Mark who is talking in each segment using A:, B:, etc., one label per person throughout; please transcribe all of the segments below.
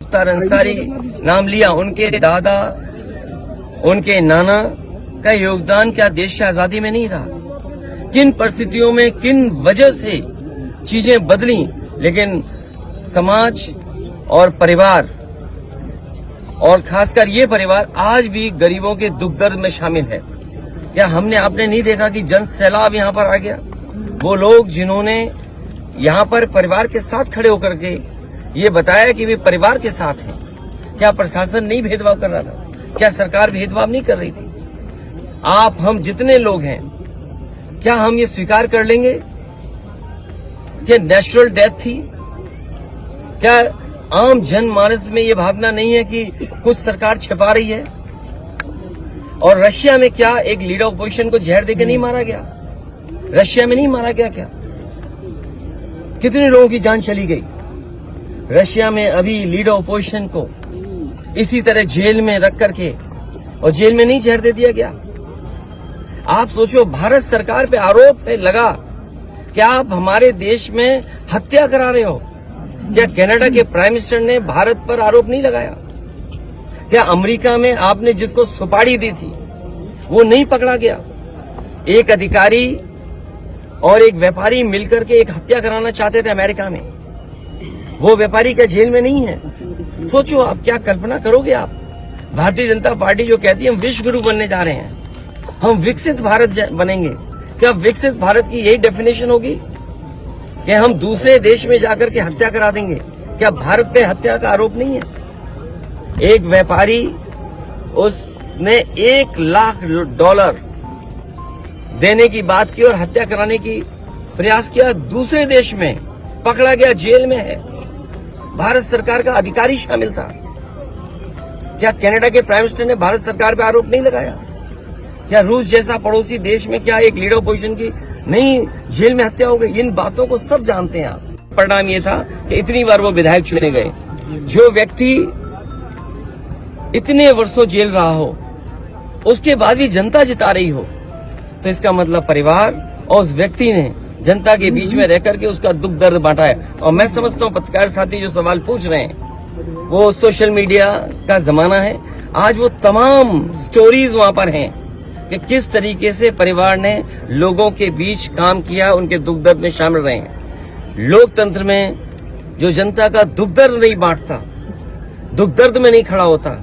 A: मुख्तार अंसारी नाम लिया, उनके दादा उनके नाना का योगदान क्या देश की आजादी में नहीं रहा? किन परिस्थितियों में किन वजह से चीजें बदली, लेकिन समाज और परिवार और खासकर ये परिवार आज भी गरीबों के दुख दर्द में शामिल है। क्या आपने नहीं देखा कि जन सैलाब यहाँ पर आ गया? वो लोग जिन्होंने यहाँ पर परिवार के साथ खड़े होकर के ये बताया कि वे परिवार के साथ हैं। क्या प्रशासन नहीं भेदभाव कर रहा था? क्या सरकार भेदभाव नहीं कर रही थी? हम जितने लोग हैं, क्या हम ये स्वीकार कर लेंगे कि नेचुरल डेथ थी? क्या आम जनमानस में ये भावना नहीं है कि कुछ सरकार छिपा रही है? और रशिया में क्या एक लीडर ऑपोजिशन को जहर देकर नहीं मारा गया? रशिया में नहीं मारा गया क्या? कितने लोगों की जान चली गई? रशिया में अभी लीडर ऑपोजिशन को इसी तरह जेल में रख करके, और जेल में नहीं जहर दे दिया गया? आप सोचो, भारत सरकार पे आरोप लगा कि आप हमारे देश में हत्या करा रहे हो। क्या कनाडा के प्राइम मिनिस्टर ने भारत पर आरोप नहीं लगाया? क्या अमेरिका में आपने जिसको सुपारी दी थी वो नहीं पकड़ा गया? एक अधिकारी और एक व्यापारी मिलकर के एक हत्या कराना चाहते थे अमेरिका में, वो व्यापारी क्या जेल में नहीं है? सोचो, आप क्या कल्पना करोगे? आप भारतीय जनता पार्टी जो कहती है हम विश्व गुरु बनने जा रहे हैं, हम विकसित भारत बनेंगे, क्या विकसित भारत की यही डेफिनेशन होगी कि हम दूसरे देश में जाकर के हत्या करा देंगे? क्या भारत पे हत्या का आरोप नहीं है? एक व्यापारी, उसने $1 लाख देने की बात की और हत्या कराने की प्रयास किया, दूसरे देश में पकड़ा गया, जेल में है। भारत सरकार का अधिकारी शामिल था। क्या कनाडा के प्राइम मिनिस्टर ने भारत सरकार पर आरोप नहीं लगाया? क्या रूस जैसा पड़ोसी देश में क्या एक लीडर ऑपोजिशन की नहीं जेल में हत्या हो गई? इन बातों को सब जानते हैं आप। परिणाम ये था कि इतनी बार वो विधायक चुने गए। जो व्यक्ति इतने वर्षों जेल रहा हो, उसके बाद भी जनता जिता रही हो, तो इसका मतलब परिवार और उस व्यक्ति ने जनता के बीच में रहकर के उसका दुख दर्द बांटा है। और मैं समझता हूँ पत्रकार साथी जो सवाल पूछ रहे हैं, वो सोशल मीडिया का जमाना है। आज वो तमाम स्टोरीज वहां पर हैं कि किस तरीके से परिवार ने लोगों के बीच काम किया, उनके दुख दर्द में शामिल रहे हैं। लोकतंत्र में जो जनता का दुख दर्द नहीं बांटता, दुख दर्द में नहीं खड़ा होता,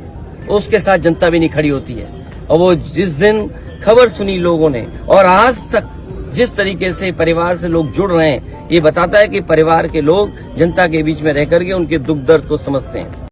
A: उसके साथ जनता भी नहीं खड़ी होती है। और वो जिस दिन खबर सुनी लोगों ने, और आज तक जिस तरीके से परिवार से लोग जुड़ रहे हैं, ये बताता है कि परिवार के लोग जनता के बीच में रह करके उनके दुख दर्द को समझते हैं।